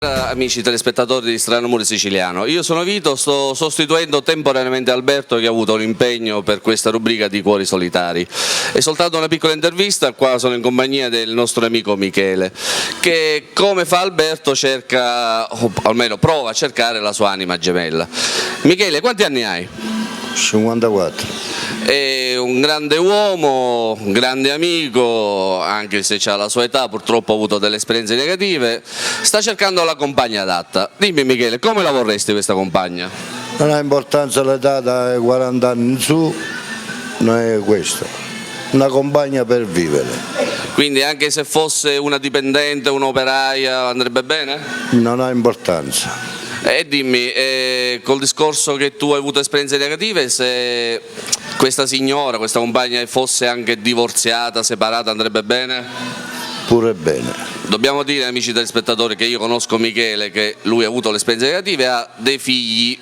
Amici telespettatori di Strano Amore Siciliano, io sono Vito, sto sostituendo temporaneamente Alberto che ha avuto un impegno per questa rubrica di Cuori Solitari. È soltanto una piccola intervista, qua sono in compagnia del nostro amico Michele che, come fa Alberto, cerca, o almeno prova a cercare la sua anima gemella. Michele, quanti anni hai? 54. È un grande uomo, un grande amico, anche se ha la sua età, purtroppo ha avuto delle esperienze negative, sta cercando la compagna adatta. Dimmi Michele, come la vorresti questa compagna? Non ha importanza l'età, dai 40 anni in su, non è questo, una compagna per vivere. Quindi anche se fosse una dipendente, un'operaia, andrebbe bene? Non ha importanza. E dimmi, col discorso che tu hai avuto esperienze negative, se questa signora, questa compagna fosse anche divorziata, separata, andrebbe bene? Pure bene. Dobbiamo dire, amici telespettatori, che io conosco Michele, che lui ha avuto le esperienze negative, ha dei figli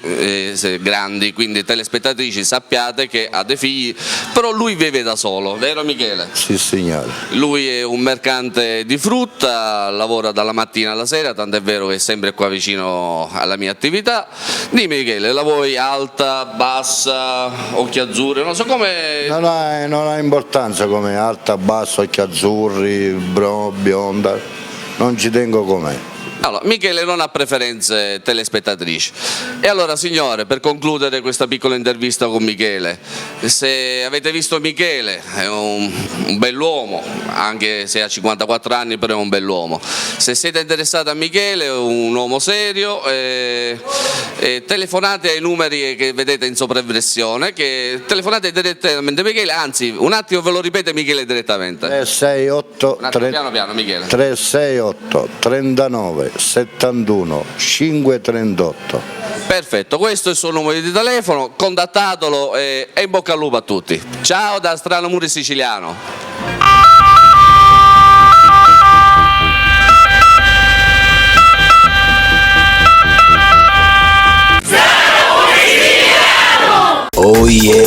grandi, quindi telespettatrici sappiate che ha dei figli, però lui vive da solo, vero Michele? Sì signore. Lui è un mercante di frutta, lavora dalla mattina alla sera, tant'è vero che è sempre qua vicino alla mia attività. Dimmi Michele, la vuoi alta, bassa, occhi azzurri, non so come... Non ha importanza come alta, bassa, occhi azzurri, bionda, non ci tengo com'è. Allora, Michele non ha preferenze telespettatrici. E allora signore, per concludere questa piccola intervista con Michele, se avete visto Michele, è un bell'uomo, anche se ha 54 anni però è un bell'uomo. Se siete interessati a Michele, è un uomo serio, telefonate ai numeri che vedete in sopravversione, che telefonate direttamente a Michele, anzi un attimo ve lo ripete Michele direttamente. 368 piano Michele. 368 39 71 538. Perfetto, questo è il suo numero di telefono, contattatelo e in bocca al lupo a tutti. Ciao da Strano Amore Siciliano. Oh yeah.